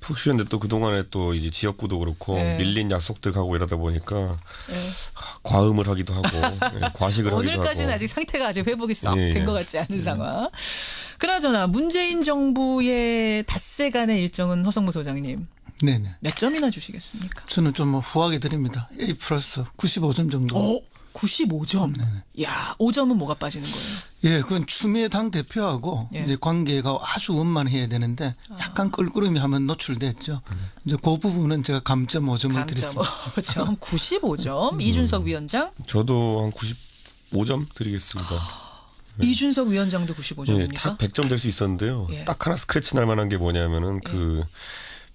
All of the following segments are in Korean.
푹 쉬었는데 또 그동안에 또 이제 지역구도 그렇고 밀린 약속들 가고 이러다 보니까 과음을 하기도 하고 과식을 하기도 하고. 오늘까지는 아직 상태가 아직 회복이 썩 된 것 같지 않은 상황. 그나저나 문재인 정부의 닷새간의 일정은 허성무 소장님. 네네. 몇 점이나 주시겠습니까? 저는 좀 후하게 드립니다. A 플러스 95점 정도. 95점. 네네. 야, 5점은 뭐가 빠지는 거예요? 예, 그건 추미애 당 대표하고 이제 관계가 아주 원만해야 되는데 약간 껄끄러움이 한번 노출됐죠. 이제 그 부분은 제가 감점 5점을 드렸습니다. 5점, 95점. 이준석 위원장. 저도 한 95점 드리겠습니다. 이준석 위원장도 95점입니까? 예, 딱 100점 될 수 있었는데요. 예. 딱 하나 스크래치 날 만한 게 뭐냐면은 그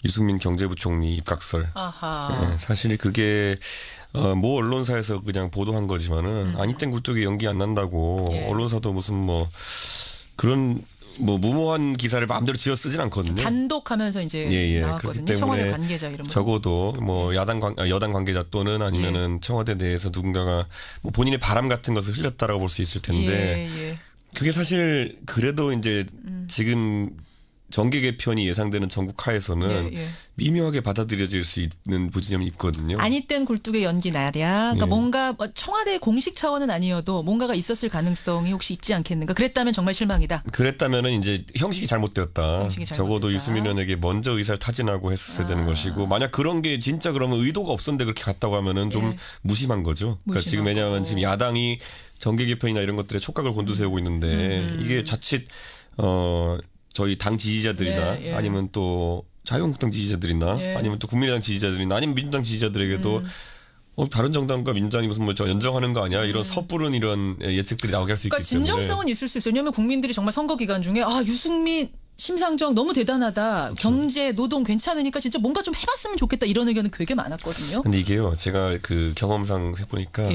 유승민 경제부총리 입각설. 아하. 예, 사실 그게 모 언론사에서 그냥 보도한 거지만은 아니땐 굴뚝이 연기 안 난다고 언론사도 무슨 뭐 그런 뭐 무모한 기사를 마음대로 지어 쓰진 않거든요. 단독하면서 이제 나왔거든요. 청와대 관계자 이름. 적어도 뭐 여당 관계자 또는 아니면은 청와대 내에서 누군가가 뭐 본인의 바람 같은 것을 흘렸다라고 볼 수 있을 텐데 그게 사실 그래도 이제 지금 정계 개편이 예상되는 전국 하에서는 미묘하게 받아들여질 수 있는 부진점이 있거든요. 아니 땐 굴뚝의 연기 나랴. 그러니까 뭔가 청와대 공식 차원은 아니어도 뭔가가 있었을 가능성이 혹시 있지 않겠는가. 그랬다면 정말 실망이다. 그랬다면은 이제 형식이 잘못되었다. 적어도 유승민 의원에게 먼저 의사를 타진하고 했었어야 되는 것이고 만약 그런 게 진짜 그러면 의도가 없었는데 그렇게 갔다고 하면은 좀 무심한 거죠. 그러니까 지금 왜냐하면 지금 야당이 정계 개편이나 이런 것들에 촉각을 곤두세우고 있는데 이게 자칫 저희 당 지지자들이나 아니면 또 자유한국당 지지자들이나 아니면 또 국민의당 지지자들이나 아니면 민주당 지지자들에게도 다른 정당과 민주당이 무슨 뭐 저 연정하는 거 아니야? 이런 섣부른 이런 예측들이 나오게 할 수 있기 그러니까 때문에. 진정성은 있을 수 있어요. 왜냐하면 국민들이 정말 선거 기간 중에 유승민 심상정 너무 대단하다. 그렇죠. 경제 노동 괜찮으니까 진짜 뭔가 좀 해봤으면 좋겠다. 이런 의견은 되게 많았거든요. 근데 이게요. 제가 그 경험상 해보니까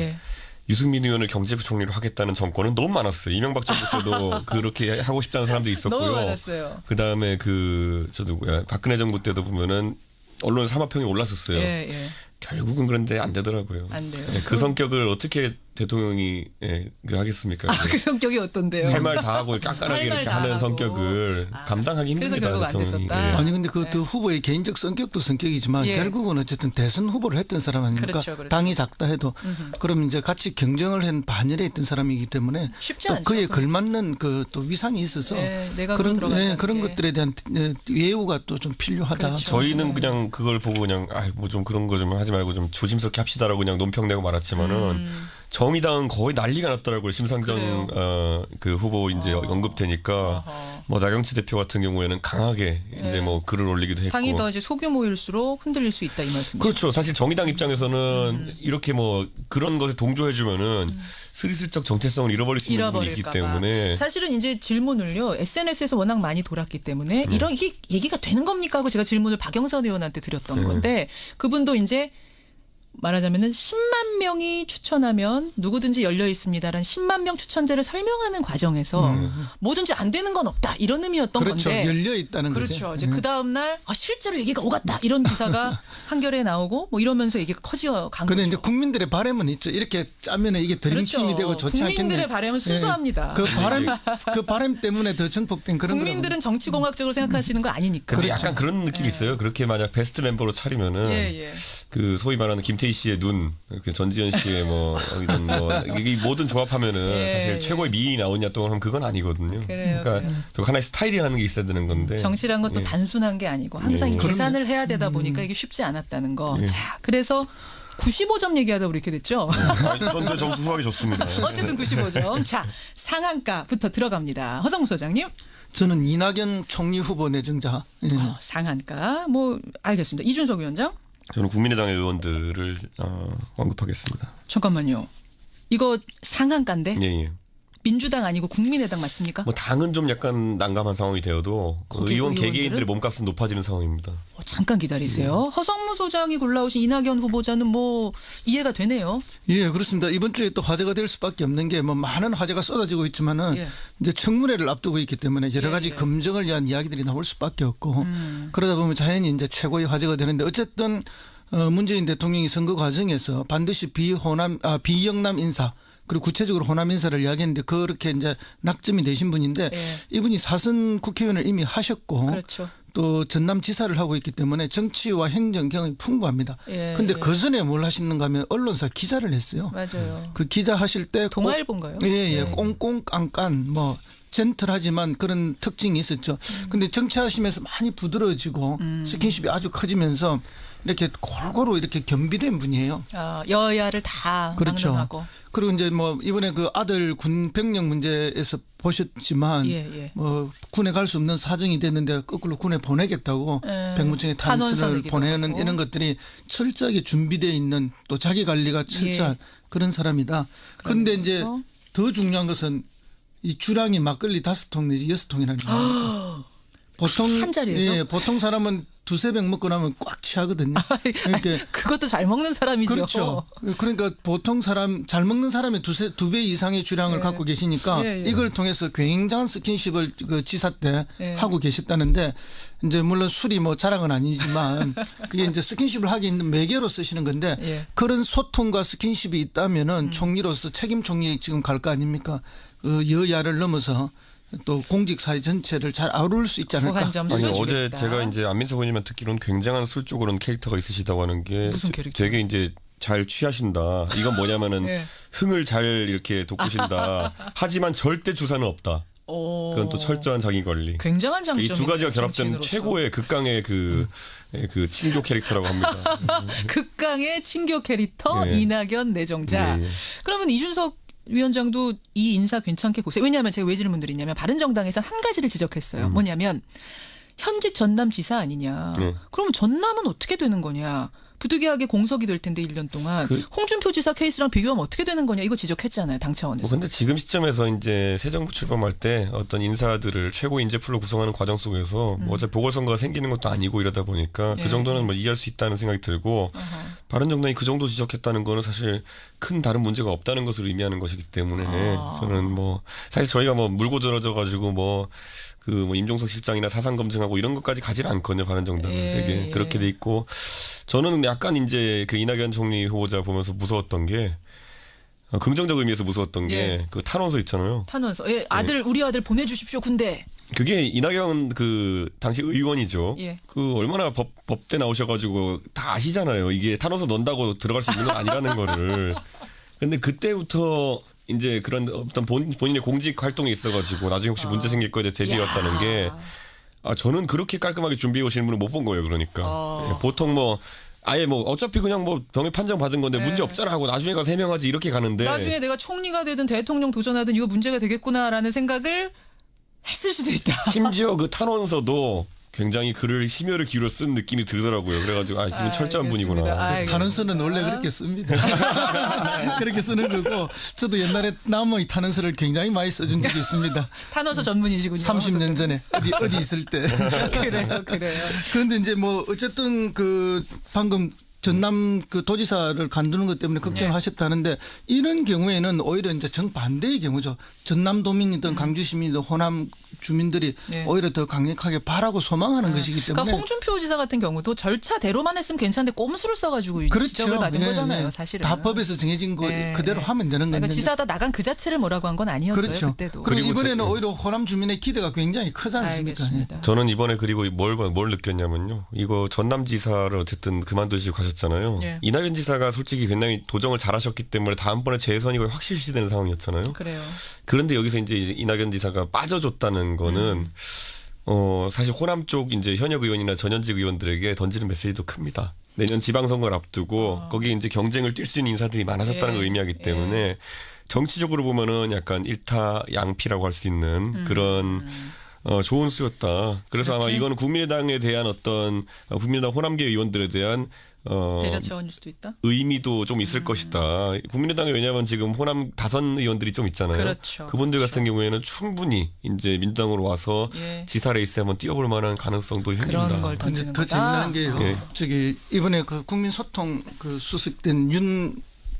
유승민 의원을 경제부총리로 하겠다는 정권은 너무 많았어요. 이명박 정부 때도 그렇게 하고 싶다는 사람도 있었고요. 너무 많았어요. 그다음에 박근혜 정부 때도 보면은 언론 사마평이 올랐었어요. 결국은 그런데 안 되더라고요. 안 돼요. 그 성격을 어떻게 대통령이 하겠습니까? 그 성격이 어떤데요? 할 말 다 하고 깐깐하게 이렇게 하는 성격을 감당하기 힘듭니다. 그래서 결국 안 됐었다. 아니 근데 그 후보의 개인적 성격도 성격이지만 결국은 어쨌든 대선 후보를 했던 사람 아닙니까? 그렇죠. 당이 작다 해도 그럼 이제 같이 경쟁을 한 반열에 있던 사람이기 때문에 쉽지 또 않죠. 그에 걸맞는 또 위상이 있어서 그런 것들에 대한 예우가 또 좀 필요하다. 그렇죠. 저희는 그냥 그걸 보고 그냥 뭐 좀 그런 거 좀 하지 말고 좀 조심스럽게 합시다라고 그냥 논평내고 말았지만은 정의당은 거의 난리가 났더라고요. 심상정 그 후보 이제 언급되니까 뭐 나경치 대표 같은 경우에는 강하게 이제 뭐 글을 올리기도 했고. 당이 더 이제 소규모일수록 흔들릴 수 있다 이 말씀이죠. 그렇죠. 사실 정의당 입장에서는 이렇게 뭐 그런 것에 동조해주면은 스리슬쩍 정체성을 잃어버릴 수 있는 부분이 있기 때문에. 사실은 이제 질문을요. SNS에서 워낙 많이 돌았기 때문에 이런 이게 얘기가 되는 겁니까 하고 제가 질문을 박영선 의원한테 드렸던 건데 그분도 이제 말하자면은 10만 명이 추천하면 누구든지 열려 있습니다라는 10만 명 추천제를 설명하는 과정에서 뭐든지 안 되는 건 없다 이런 의미였던 그렇죠. 건데. 열려 있다는 거죠. 그렇죠. 이제 그 다음 날 실제로 얘기가 오갔다 이런 기사가 한겨레에 나오고 뭐 이러면서 얘기가 커져 간 거죠. 그런데 이제 국민들의 바람은 있죠. 이렇게 짜면 이게 드림팀이 되고 좋지 않겠네. 국민들의 바람은 순수합니다. 그 바람 때문에 더 정폭된 그런. 국민들은 정치공학적으로 생각하시는 거 아니니까. 근데 약간 그런 느낌이 있어요. 그렇게 만약 베스트 멤버로 차리면은 그 소위 말하는 김태희 씨의 눈, 전지현 씨의 뭐 이런 뭐 이게 모든 조합하면은 사실 최고의 미인이 나오냐 또 하면 그건 아니거든요. 그러니까 하나의 스타일이라는 게 있어야 되는 건데. 정치란 것도 단순한 게 아니고 항상 계산을 해야 되다 보니까 이게 쉽지 않았다는 거. 자, 그래서 95점 얘기하다 우리 이렇게 됐죠. 저는 점수 후하게 줬습니다. 어쨌든 95점. 자, 상한가부터 들어갑니다. 허성무 소장님. 저는 이낙연 총리 후보 내정자. 상한가. 뭐 알겠습니다. 이준석 위원장. 저는 국민의당의 의원들을 언급하겠습니다. 잠깐만요. 이거 상한가인데? 예. 민주당 아니고 국민의당 맞습니까? 뭐 당은 좀 약간 난감한 상황이 되어도 의원 개개인들의 몸값은 높아지는 상황입니다. 잠깐 기다리세요. 허성무 소장이 골라오신 이낙연 후보자는 뭐 이해가 되네요. 예, 그렇습니다. 이번 주에 또 화제가 될 수밖에 없는 게 뭐 많은 화제가 쏟아지고 있지만은 이제 청문회를 앞두고 있기 때문에 여러 가지 검증을 위한 이야기들이 나올 수밖에 없고 그러다 보면 자연히 이제 최고의 화제가 되는데 어쨌든 문재인 대통령이 선거 과정에서 반드시 비영남 인사 그리고 구체적으로 호남 인사를 이야기했는데 그렇게 이제 낙점이 되신 분인데 이분이 사선 국회의원을 이미 하셨고 또 전남지사를 하고 있기 때문에 정치와 행정 경험이 풍부합니다. 그런데 그 전에 뭘 하시는가 하면 언론사 기자를 했어요. 맞아요. 그 기자 하실 때 동아일보인가요? 예. 꽁꽁 깐깐 뭐 젠틀하지만 그런 특징이 있었죠. 근데 정치하시면서 많이 부드러워지고 스킨십이 아주 커지면서 이렇게 골고루 이렇게 겸비된 분이에요. 여야를 다 그렇죠. 막론하고. 그리고 이제 뭐 이번에 그 아들 군 병력 문제에서 보셨지만 뭐 군에 갈 수 없는 사정이 됐는데 거꾸로 군에 보내겠다고 백무청에 탄원서를 보내는 이런 것들이 철저하게 준비되어 있는 또 자기 관리가 철저한 그런 사람이다. 그런데 이제 더 중요한 것은 이 주량이 막걸리 5통 내지 6통이라는 거예요. 보통 한 자리에서? 보통 사람은 2-3병 먹고 나면 꽉 취하거든요. 그러니까 그것도 잘 먹는 사람이죠. 그렇죠. 그러니까 보통 사람 잘 먹는 사람이 2배 이상의 주량을 갖고 계시니까 이걸 통해서 굉장한 스킨십을 그 지사 때 하고 계셨다는데 이제 물론 술이 뭐 자랑은 아니지만 그게 이제 스킨십을 하기 있는 매개로 쓰시는 건데 그런 소통과 스킨십이 있다면은 총리로서 책임 총리 지금 갈 거 아닙니까? 여야를 넘어서 또 공직 사회 전체를 잘 아우를 수 있지 않을까? 아니 어제 제가 이제 안민석 의원님만 듣기로는 굉장한 술적으로는 캐릭터가 있으시다고 하는 게 무슨 캐릭터? 되게 이제 잘 취하신다. 이건 뭐냐면은 흥을 잘 이렇게 돋구신다. 하지만 절대 주사는 없다. 그건 또 철저한 자기 관리. 굉장한 장점이 이 두 가지가 결합된 정치인으로서. 최고의 극강의 그 친교 캐릭터라고 합니다. 극강의 친교 캐릭터 이낙연 내정자. 그러면 이준석 위원장도 이 인사 괜찮게 보세요. 왜냐하면 제가 왜 질문 드리냐면 바른정당에서 한 가지를 지적했어요. 뭐냐면 현직 전남지사 아니냐. 그러면 전남은 어떻게 되는 거냐. 부득이하게 공석이 될 텐데 1년 동안 홍준표 지사 케이스랑 비교하면 어떻게 되는 거냐 이거 지적했잖아요. 당 차원에서. 그런데 지금 시점에서 이제 새 정부 출범할 때 어떤 인사들을 최고 인재풀로 구성하는 과정 속에서 뭐 어차피 보궐선거가 생기는 것도 아니고 이러다 보니까 그 정도는 뭐 이해할 수 있다는 생각이 들고 바른정당이 그 정도 지적했다는 거는 사실 큰 다른 문제가 없다는 것을 의미하는 것이기 때문에 저는 뭐 사실 저희가 뭐 물고 들어져 가지고 뭐 임종석 실장이나 사상 검증하고 이런 것까지 가지 않거든요. 바른정당은 되게 그렇게 돼 있고 저는 약간 이제 그 이낙연 총리 후보자 보면서 무서웠던 게 긍정적 의미에서 무서웠던 게 그 탄원서 있잖아요. 탄원서. 우리 아들 보내주십시오 군대. 그게 이낙연 그 당시 의원이죠. 그 얼마나 법대 나오셔가지고 다 아시잖아요. 이게 탄원서 넣는다고 들어갈 수 있는 건 아니라는 거를. 근데 그때부터 이제 그런 어떤 본인의 공직 활동이 있어가지고 나중에 혹시 문제 생길 거에 대해 대비했다는 게 저는 그렇게 깔끔하게 준비해 오시는 분을 못 본 거예요. 그러니까 보통 뭐 아예 뭐 어차피 그냥 뭐 병역 판정 받은 건데 문제 없잖아 하고 나중에 가서 해명하지 이렇게 가는데 나중에 내가 총리가 되든 대통령 도전하든 이거 문제가 되겠구나라는 생각을 했을 수도 있다. 심지어 그 탄원서도 굉장히 글을 심혈을 기울여 쓴 느낌이 들더라고요. 그래가지고 이분 철저한 분이구나. 탄원서는 원래 그렇게 씁니다. 그렇게 쓰는 거고 저도 옛날에 남의 탄원서를 굉장히 많이 써준 적이 있습니다. 탄원서 전문이시군요. 30년 전에 어디 있을 때. 그래요. 그런데 이제 뭐 어쨌든 그 방금 전남 그 도지사를 간두는 것 때문에 걱정을 하셨다는데 이런 경우에는 오히려 이제 정반대의 경우죠. 전남도민이든 강주시민이든 호남 주민들이 오히려 더 강력하게 바라고 소망하는 것이기 때문에. 그러니까 홍준표 지사 같은 경우도 절차대로만 했으면 괜찮은데 꼼수를 써가지고 지적을 받은 거잖아요. 사실은. 다 법에서 정해진 거 그대로 하면 되는 건데. 그러니까 지사다 나간 그 자체를 뭐라고 한 건 아니었어요. 그렇죠. 그때도. 그리고 이번에는 오히려 호남 주민의 기대가 굉장히 크지 않습니까? 알겠습니다. 저는 이번에 그리고 뭘 느꼈냐면요. 이거 전남지사를 어쨌든 그만두시고 가셨잖아요. 이낙연 지사가 솔직히 굉장히 도정을 잘하셨기 때문에 다음번에 재선이 거의 확실시되는 상황이었잖아요. 그래요. 그런데 여기서 이제 이낙연 지사가 빠져줬다는 거는 사실 호남 쪽 이제 현역 의원이나 전현직 의원들에게 던지는 메시지도 큽니다. 내년 지방선거를 앞두고 거기 이제 경쟁을 뛸 수 있는 인사들이 많아졌다는 걸 의미하기 때문에 정치적으로 보면은 약간 일타양피라고 할 수 있는 그런 좋은 수였다. 그래서 아마 이거는 국민의당에 대한 어떤 국민의당 호남계 의원들에 대한 배려 차원일 수도 있다. 의미도 좀 있을 것이다. 국민의당에 왜냐하면 지금 호남 다선 의원들이 좀 있잖아요. 그렇죠. 그분들 같은 경우에는 충분히 이제 민주당으로 와서 지사 레이스에 한번 뛰어볼 만한 가능성도 생긴다. 그런 걸 던지는 더 재미난 게요. 저기 이번에 그 국민소통 그 수석된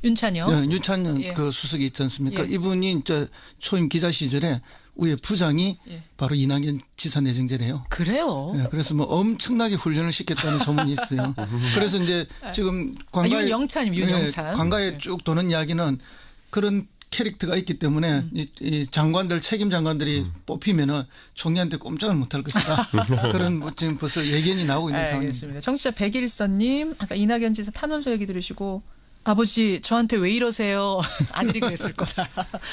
윤찬영 그 수석이 있지 않습니까? 이분이 이제 초임 기자 시절에 위에 부장이 바로 이낙연 지사 내정제래요. 그래요? 그래서 뭐 엄청나게 훈련을 시켰다는 소문이 있어요. 그래서 이제 지금 윤영찬. 관가에 쭉 도는 이야기는 그런 캐릭터가 있기 때문에 이 장관들 책임 장관들이 뽑히면은 총리한테 꼼짝을 못할 것이다. 그런 뭐 지금 벌써 예견이 나오고 있는 상황입니다. 알겠습니다. 청취자 백일선님 아까 이낙연 지사 탄원서 얘기 들으시고 아버지 저한테 왜 이러세요? 아들이 그랬을 거다.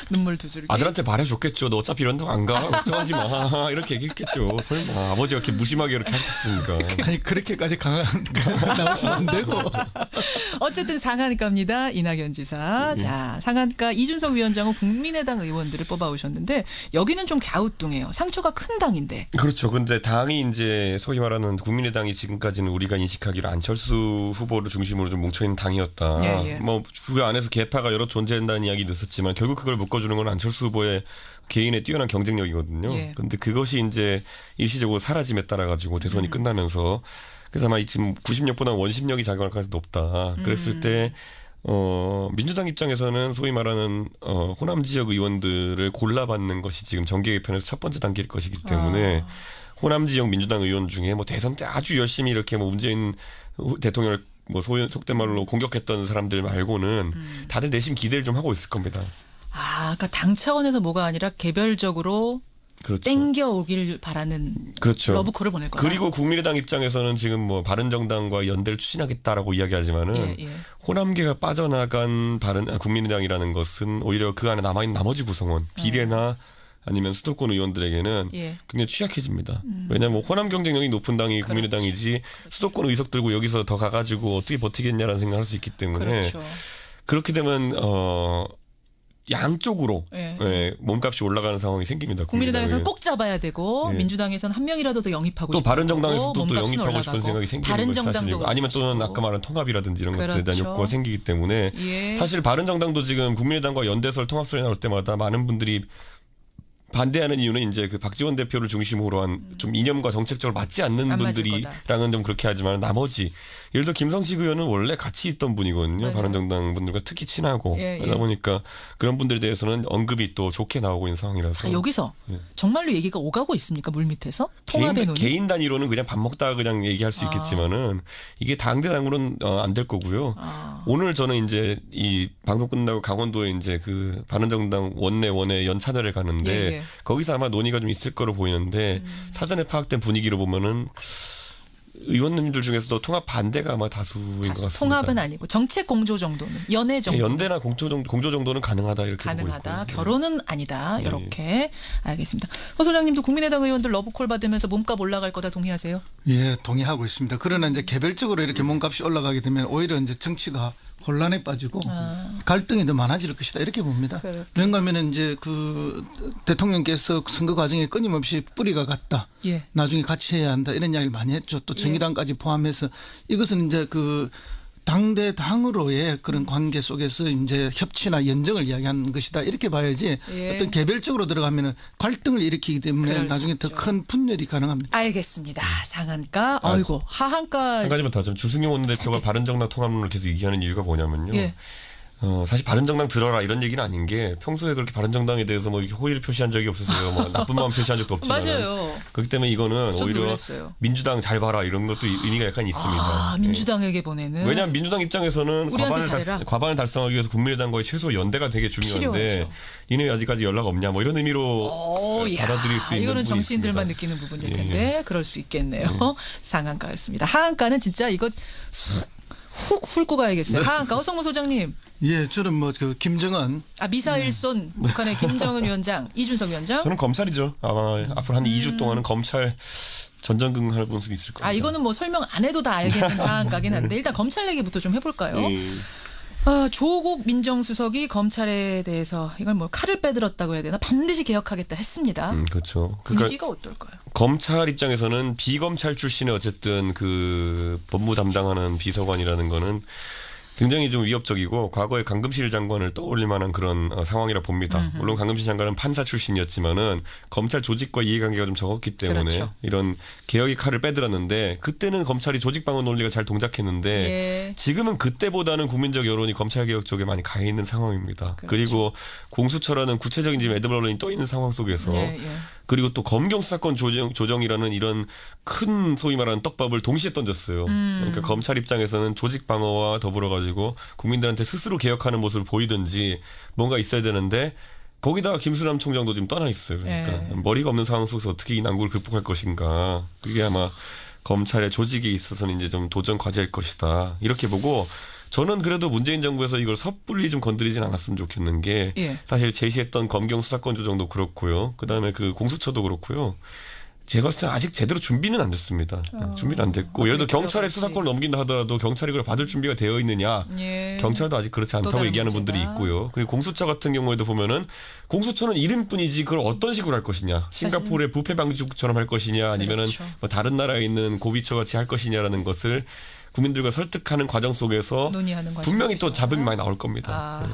눈물 두 줄기. 아들한테 말해줬겠죠. 너 어차피 이런 데 안 가. 걱정하지 마. 이렇게 얘기했겠죠. 설마 아버지가 이렇게 무심하게 이렇게 하셨으니까. 아니 그렇게까지 강한 나오시면 안 되고. 어쨌든 상한가입니다. 이낙연 지사. 자, 상한가 이준석 위원장은 국민의당 의원들을 뽑아오셨는데 여기는 좀 갸우뚱해요. 상처가 큰 당인데. 그렇죠. 근데 당이 이제 소위 말하는 국민의당이 지금까지는 우리가 인식하기로 안철수 후보를 중심으로 좀 뭉쳐있는 당이었다. 예. 뭐 그 안에서 계파가 여러 존재한다는 이야기도 있었지만 결국 그걸 묶어주는 건 안철수 후보의 개인의 뛰어난 경쟁력이거든요. 그런데 그것이 이제 일시적으로 사라짐에 따라 가지고 대선이 끝나면서 그래서 아마 지금 구심력보다 원심력이 작용할 가능성이 높다. 그랬을 때 민주당 입장에서는 소위 말하는 호남 지역 의원들을 골라받는 것이 지금 정계 개편에서 첫 번째 단계일 것이기 때문에 호남 지역 민주당 의원 중에 뭐 대선 때 아주 열심히 이렇게 뭐 문재인 대통령을 뭐 속된 말로 공격했던 사람들 말고는 다들 내심 기대를 좀 하고 있을 겁니다. 그러니까 당 차원에서 뭐가 아니라 개별적으로 그렇죠. 땡겨오길 바라는 그렇죠. 러브콜을 보낼 거다. 그리고 국민의당 입장에서는 지금 뭐 바른정당과 연대를 추진하겠다라고 이야기하지만은 호남계가 빠져나간 국민의당이라는 것은 오히려 그 안에 남아있는 나머지 구성원 비례나 아니면 수도권 의원들에게는 굉장히 취약해집니다. 왜냐하면 호남 경쟁력이 높은 당이 국민의당이지 수도권 의석 들고 여기서 더 가가지고 어떻게 버티겠냐라는 생각을 할 수 있기 때문에 그렇게 되면 양쪽으로 몸값이 올라가는 상황이 생깁니다. 국민의당에서는 꼭 잡아야 되고 민주당에서는 한 명이라도 더 영입하고 또 싶고 바른정당에서도 또 영입하고 싶은 생각이 생기는 것이 사실이고 아니면 또는 아까 말한 통합이라든지 이런 것들에 대한 욕구가 생기기 때문에 사실 바른정당도 지금 국민의당과 연대설 통합설이 나올 때마다 많은 분들이 반대하는 이유는 이제 그 박지원 대표를 중심으로 한 좀 이념과 정책적으로 맞지 않는 분들이랑은 좀 그렇게 하지만 나머지 예를 들어 김성식 의원은 원래 같이 있던 분이거든요. 바른정당 분들과 특히 친하고 그러다 보니까 그런 분들에 대해서는 언급이 또 좋게 나오고 있는 상황이라서. 자, 여기서 정말로 얘기가 오가고 있습니까? 물밑에서? 통합의 논의? 개인 단위로는 그냥 밥 먹다가 그냥 얘기할 수 있겠지만은 이게 당대당으로는 안 될 거고요. 오늘 저는 이제 이 방송 끝나고 강원도에 이제 그 바른정당 원내 연찬회를 가는데 거기서 아마 논의가 좀 있을 거로 보이는데 사전에 파악된 분위기로 보면은 의원님들 중에서도 통합 반대가 아마 다수인 것 같습니다. 통합은 아니고 정책 공조 정도는 연애 정도. 연대나 공조 정도는 가능하다 이렇게 가능하다. 보고 있고. 결혼은 아니다. 이렇게 알겠습니다. 허 소장님도 국민의당 의원들 러브콜 받으면서 몸값 올라갈 거다 동의하세요? 예, 동의하고 있습니다. 그러나 이제 개별적으로 이렇게 몸값이 올라가게 되면 오히려 이제 정치가 혼란에 빠지고 갈등이 더 많아질 것이다 이렇게 봅니다. 왜냐하면 이제 그 대통령께서 선거 과정에 끊임없이 뿌리가 같다. 나중에 같이 해야 한다 이런 이야기를 많이 했죠. 또 정의당까지 포함해서 이것은 이제 그 당으로의 그런 관계 속에서 이제 협치나 연정을 이야기하는 것이다 이렇게 봐야지 어떤 개별적으로 들어가면은 갈등을 일으키기 때문에 나중에 더 큰 분열이 가능합니다. 알겠습니다. 상한가, 아이고 하한가. 한 가지만 더 하자면 주승용 원내대표가 바른정당 통합론을 계속 얘기하는 이유가 뭐냐면요. 사실 바른정당 들어라 이런 얘기는 아닌 게 평소에 그렇게 바른정당에 대해서 뭐 이렇게 호의를 표시한 적이 없으세요. 뭐 나쁜 마음 표시한 적도 없지만. 맞아요. 그렇기 때문에 이거는 오히려 놀랐어요. 민주당 잘 봐라 이런 것도 의미가 약간 있습니다. 민주당에게 보내는. 왜냐하면 민주당 입장에서는 과반을 달성하기 위해서 국민의당과의 최소 연대가 되게 중요한데 필요하죠. 니네 아직까지 연락 없냐 뭐 이런 의미로 받아들일 수 있는 이거는 부분이 정치인들만 있습니다. 느끼는 부분일 텐데 그럴 수 있겠네요. 상한가였습니다. 하한가는 진짜 이거 훅 훑고 가야겠어요. 하한가 허성무 소장님. 예, 저는 뭐 그 김정은 미사일 쏜 북한의 김정은 위원장, 이준석 위원장. 저는 검찰이죠. 아마 앞으로 한 2주 동안은 검찰 전전긍긍할 모습이 있을 겁니다. 이거는 뭐 설명 안 해도 다 알겠는 하한가긴 한데 일단 검찰 얘기부터 좀 해볼까요? 조국 민정수석이 검찰에 대해서 이걸 뭐 칼을 빼들었다고 해야 되나 반드시 개혁하겠다 했습니다. 그렇죠. 분위기가 어떨까요? 검찰 입장에서는 비검찰 출신의 어쨌든 그 법무 담당하는 비서관이라는 거는 굉장히 좀 위협적이고 과거에 강금실 장관을 떠올릴 만한 그런 상황이라 봅니다. 물론 강금실 장관은 판사 출신이었지만은 검찰 조직과 이해관계가 좀 적었기 때문에 이런 개혁의 칼을 빼들었는데 그때는 검찰이 조직방어 논리가 잘 동작했는데 지금은 그때보다는 국민적 여론이 검찰개혁 쪽에 많이 가 있는 상황입니다. 그리고 공수처라는 구체적인 지금 애드벌론이 떠 있는 상황 속에서 그리고 또 검경 수사권 조정이라는 이런 큰 소위 말하는 떡밥을 동시에 던졌어요. 그러니까 검찰 입장에서는 조직 방어와 더불어 가지고 국민들한테 스스로 개혁하는 모습을 보이든지 뭔가 있어야 되는데 거기다가 김수남 총장도 지금 떠나 있어요. 그러니까 머리가 없는 상황 속에서 어떻게 이 난국을 극복할 것인가. 그게 아마 검찰의 조직에 있어서는 이제 좀 도전 과제일 것이다. 이렇게 보고 저는 그래도 문재인 정부에서 이걸 섣불리 좀 건드리진 않았으면 좋겠는 게 사실 제시했던 검경 수사권 조정도 그렇고요. 그다음에 그 공수처도 그렇고요. 제가 봤을 때 아직 제대로 준비는 안 됐습니다. 준비는 안 됐고 예를 들어 경찰에 수사권을 넘긴다 하더라도 경찰이 그걸 받을 준비가 되어 있느냐. 경찰도 아직 그렇지 않다고 얘기하는 문제다. 분들이 있고요. 그리고 공수처 같은 경우에도 보면은 공수처는 이름뿐이지 그걸 어떤 식으로 할 것이냐. 싱가포르의 부패 방지국처럼 할 것이냐 아니면은 뭐 다른 나라에 있는 고비처 같이 할 것이냐라는 것을 국민들과 설득하는 과정 속에서 논의하는 분명히 또 잡음이 많이 나올 겁니다.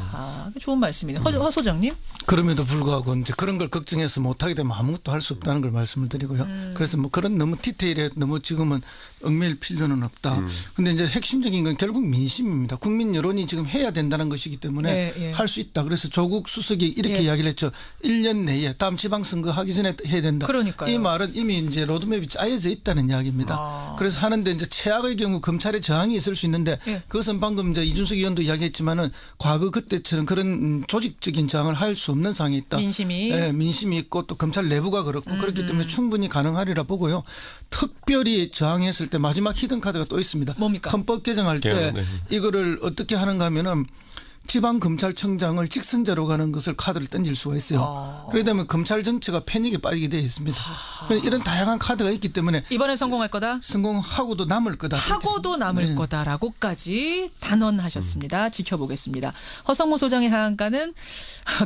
좋은 말씀입니다. 허 소장님? 그럼에도 불구하고 이제 그런 걸 걱정해서 못하게 되면 아무것도 할 수 없다는 걸 말씀을 드리고요. 그래서 뭐 그런 너무 디테일에 너무 지금은 얽매일 필요는 없다. 근데 이제 핵심적인 건 결국 민심입니다. 국민 여론이 지금 해야 된다는 것이기 때문에 할 수 있다. 그래서 조국 수석이 이렇게 이야기를 했죠. 1년 내에 다음 지방선거 하기 전에 해야 된다. 그러니까요. 이 말은 이미 이제 로드맵이 짜여져 있다는 이야기입니다. 그래서 하는데 이제 최악의 경우 검찰의 저항이 있을 수 있는데 그것은 방금 이제 이준석 의원도 이야기했지만은 과거 그때처럼 그런 조직적인 저항을 할 수 없는 상황이 있다. 민심이 있고 또 검찰 내부가 그렇고 그렇기 때문에 충분히 가능하리라 보고요. 특별히 저항했을 때 마지막 히든 카드가 또 있습니다. 뭡니까? 헌법 개정할 때 이거를 어떻게 하는가 하면은 지방검찰청장을 직선제로 가는 것을 카드를 던질 수가 있어요. 그러다 보면 검찰 전체가 패닉에 빠지게 되어 있습니다. 이런 다양한 카드가 있기 때문에 이번에 성공할 거다? 성공하고도 남을 거다. 하고도 남을 거다라고까지 단언하셨습니다. 지켜보겠습니다. 허성모 소장의 하한가는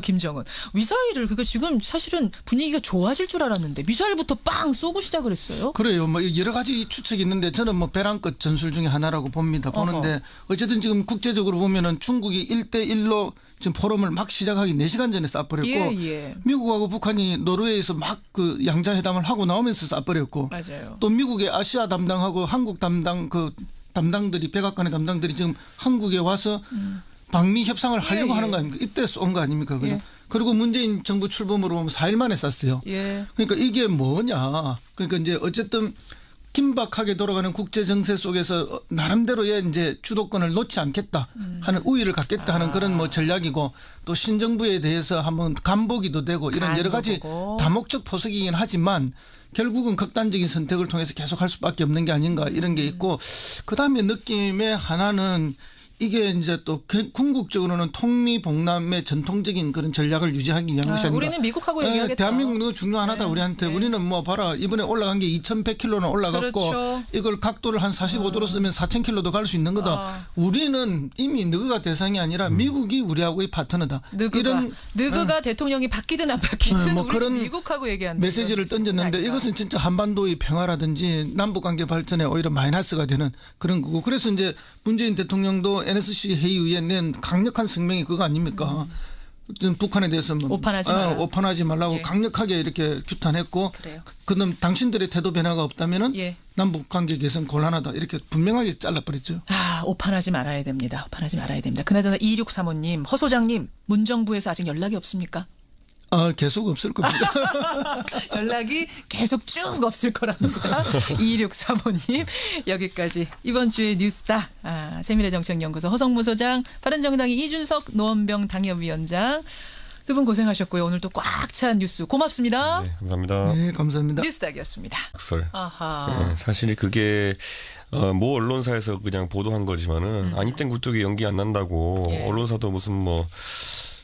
김정은. 미사일을 그게 지금 사실은 분위기가 좋아질 줄 알았는데 미사일부터 빵 쏘고 시작을 했어요. 그래요. 뭐 여러 가지 추측이 있는데 저는 뭐 벼랑끝 전술 중에 하나라고 봅니다. 보는데 어쨌든 지금 국제적으로 보면은 중국이 1대1로 지금 포럼을 막 시작하기 4시간 전에 쏴버렸고 미국하고 북한이 노르웨이에서 막 그 양자회담을 하고 나오면서 쏴버렸고 맞아요. 또 미국의 아시아 담당하고 한국 담당 그 담당들이 백악관의 담당들이 지금 한국에 와서 방미 협상을 하려고 하는 거 아닙니까? 이때 쏜 거 아닙니까? 그죠? 그리고 문재인 정부 출범으로 보면 4일 만에 쐈어요. 그러니까 이게 뭐냐? 그러니까 이제 어쨌든 긴박하게 돌아가는 국제 정세 속에서 나름대로의 이제 주도권을 놓지 않겠다 하는 우위를 갖겠다 하는 그런 뭐 전략이고 또 신정부에 대해서 한번 간보기도 되고 이런 여러 가지 다목적 포석이긴 하지만 결국은 극단적인 선택을 통해서 계속 할 수밖에 없는 게 아닌가 이런 게 있고 그다음에 느낌의 하나는 이게 이제 또 궁극적으로는 통미봉남의 전통적인 그런 전략을 유지하기 위한 것이 아닌가. 우리는 미국하고 얘기하겠다. 대한민국은 중요하다 우리한테. 우리는 뭐 봐라 이번에 올라간 게 2100km는 올라갔고 이걸 각도를 한 45도로 쓰면 4000km도 갈 수 있는 거다. 우리는 이미 느그가 대상이 아니라 미국이 우리하고의 파트너다. 느그가 대통령이 바뀌든 안 바뀌든 뭐 그런 미국하고 얘기하는 메시지를 던졌는데 이것은 진짜 한반도의 평화라든지 남북관계 발전에 오히려 마이너스가 되는 그런 거고 그래서 이제 문재인 대통령도 NSC 회의에 낸 강력한 성명이 그거 아닙니까? 북한에 대해서 오판하지 말라고 강력하게 이렇게 규탄했고 그다음 당신들의 태도 변화가 없다면은 남북 관계 개선 곤란하다 이렇게 분명하게 잘라버렸죠. 오판하지 말아야 됩니다. 오판하지 말아야 됩니다. 그나저나 2635님, 허 소장님 문정부에서 아직 연락이 없습니까? 계속 없을 겁니다. 연락이 계속 쭉 없을 거랍니다. 2635님 여기까지 이번 주의 뉴스다. 세미래정책연구소 허성무 소장, 바른정당의 이준석 노원병 당협위원장 두 분 고생하셨고요. 오늘 또 꽉 찬 뉴스 고맙습니다. 네, 감사합니다. 네, 감사합니다. 뉴스닥이었습니다. 사실 그게 모 언론사에서 그냥 보도한 거지만은 안익된 굴뚝이 연기 안 난다고 언론사도 무슨 뭐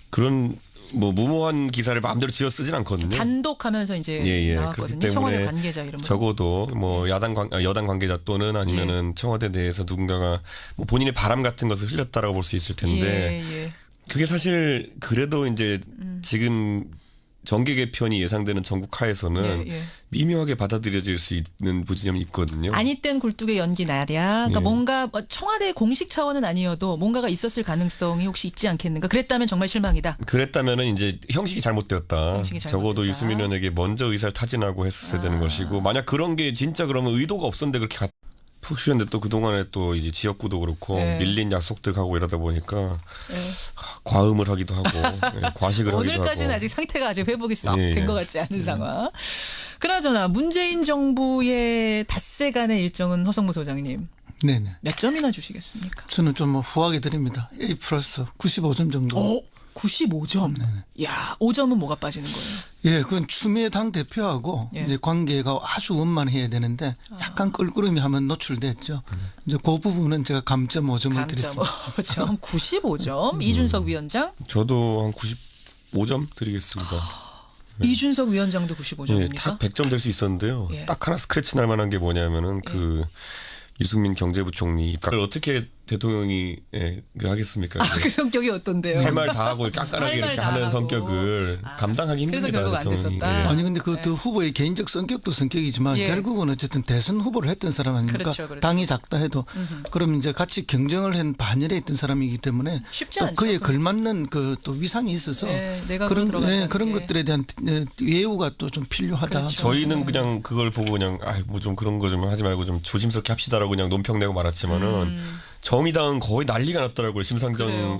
그런 뭐 무모한 기사를 마음대로 지어 쓰진 않거든요. 단독하면서 이제 나왔거든요. 청와대 관계자 이러면 적어도 뭐 여당 관계자 또는 아니면은 청와대 내에서 누군가가 뭐 본인의 바람 같은 것을 흘렸다라고 볼 수 있을 텐데 그게 사실 그래도 이제 지금 정계 개편이 예상되는 정국 하에서는 미묘하게 받아들여질 수 있는 부진점이 있거든요. 안익된 굴뚝의 연기 나랴. 그러니까 뭔가 정화대 공식 차원은 아니어도 뭔가가 있었을 가능성이 혹시 있지 않겠는가. 그랬다면 정말 실망이다. 그랬다면은 이제 형식이 잘못되었다. 적어도 유승민 의원에게 먼저 의사를 타진하고 했었어야 되는 것이고 만약 그런 게 진짜 그러면 의도가 없었는데 그렇게 푹 쉬었는데 또 그동안에 또 이제 지역구도 그렇고 밀린 약속들 가고 이러다 보니까 과음을 하기도 하고 과식을 하기도 하고. 오늘까지는 아직 상태가 아직 회복이 썩 된 것 같지 않은 상황. 그나저나 문재인 정부의 닷새간의 일정은 허성무 소장님. 네네. 몇 점이나 주시겠습니까? 저는 좀 후하게 드립니다. A 플러스 95점 정도. 95점. 네네. 야, 5점은 뭐가 빠지는 거예요? 예, 그건 추미애 당 대표하고 이제 관계가 아주 원만해야 되는데 약간 껄끄러움이 하면 노출됐죠. 이제 그 부분은 제가 감점 5점을 드렸습니다. 5점, 95점. 이준석 위원장? 저도 한 95점 드리겠습니다. 이준석 위원장도 95점입니까? 예, 딱 100점 될 수 있었는데요. 예. 딱 하나 스크래치 날 만한 게 뭐냐면은 그 유승민 경제부총리 입각을 어떻게 대통령이 하겠습니까? 그 성격이 어떤데요? 할 말 다 하고 깐깐하게 이렇게 하는 성격을 감당하기 힘듭니다. 그래서 결국 안 됐었다. 예. 아니 근데 그 후보의 개인적 성격도 성격이지만 결국은 어쨌든 대선 후보를 했던 사람 아닙니까? 그렇죠. 당이 작다 해도 그럼 이제 같이 경쟁을 한 반열에 있던 사람이기 때문에 쉽지 또 않죠. 그에 걸맞는 그 또 위상이 있어서 내가 그런 것들에 대한 예우가 또 좀 필요하다. 그렇죠. 저희는 그냥 그걸 보고 그냥 뭐 좀 그런 거 좀 하지 말고 좀 조심스럽게 합시다라고 그냥 논평 내고 말았지만은 정의당은 거의 난리가 났더라고요. 심상정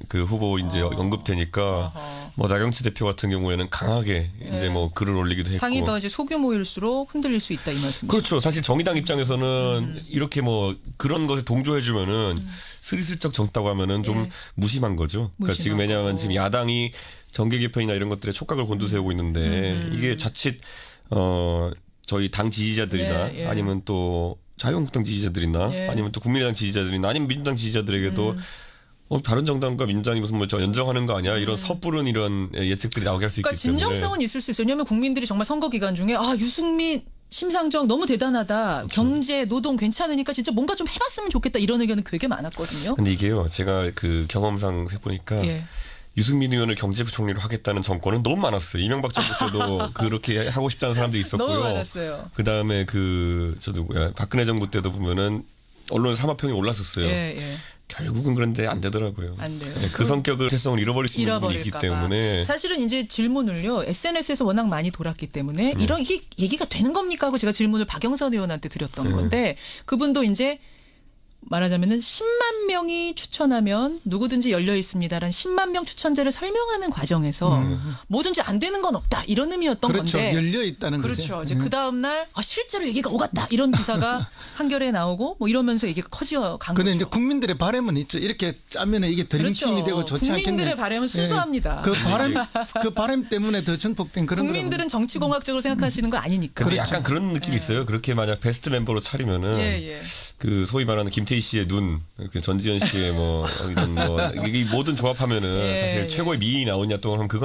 그 후보 이제 언급되니까 뭐 나경치 대표 같은 경우에는 강하게 이제 뭐 글을 올리기도 했고. 당이 더 이제 소규모일수록 흔들릴 수 있다 이 말씀이죠. 그렇죠. 사실 정의당 입장에서는 이렇게 뭐 그런 것에 동조해주면은 스리슬쩍 적다고 하면은 좀 무심한 거죠. 그러니까 지금 왜냐하면 지금 야당이 정계 개편이나 이런 것들에 촉각을 곤두세우고 있는데 이게 자칫 저희 당 지지자들이나 아니면 또 자유한국당 지지자들이나 아니면 또 국민의당 지지자들이나 아니면 민주당 지지자들에게도 바른정당과 민주당이 무슨 뭐 저 연정하는 거 아니야? 이런 섣부른 이런 예측들이 나오게 할 수 있기 그러니까 때문에. 진정성은 있을 수 있어요. 왜냐하면 국민들이 정말 선거 기간 중에 유승민 심상정 너무 대단하다. 그렇죠. 경제, 노동 괜찮으니까 진짜 뭔가 좀 해봤으면 좋겠다. 이런 의견은 되게 많았거든요. 근데 이게요. 제가 그 경험상 해보니까 유승민 의원을 경제부총리로 하겠다는 정권은 너무 많았어요. 이명박 정부 때도 그렇게 하고 싶다는 사람들이 있었고요. 너무 많았어요. 그다음에 박근혜 정부 때도 보면은 언론 사마평이 올랐었어요. 결국은 그런데 안 되더라고요. 안 돼요. 그 성격을 대성을 잃어버릴 수 있는 부분이 있기 때문에. 사실은 이제 질문을요. SNS에서 워낙 많이 돌았기 때문에 이런 이게 얘기가 되는 겁니까 하고 제가 질문을 박영선 의원한테 드렸던 건데 그분도 이제 말하자면은 10만 명이 추천하면 누구든지 열려 있습니다라는 10만 명 추천제를 설명하는 과정에서 뭐든지 안 되는 건 없다 이런 의미였던 그렇죠. 건데 열려 있다는 거죠. 그렇죠. 이제 그 다음 날 실제로 얘기가 오갔다 이런 기사가 한겨레에 나오고 뭐 이러면서 얘기가 커져 간 거죠. 그런데 이제 국민들의 바람은 있죠. 이렇게 짜면은 이게 드림팀이 되고 좋지 않겠네. 국민들의 바람은 순수합니다. 그 바람 때문에 더 정폭된 그런. 국민들은 정치공학적으로 생각하시는 거 아니니까. 근데 약간 그런 느낌이 있어요. 그렇게 만약 베스트 멤버로 차리면은 그 소위 말하는 김태희 씨의 눈, 전지현 씨의 뭐 이런 뭐 이게 모든 조합하면은 사실 최고의 미인이 나오냐 또 그럼 그건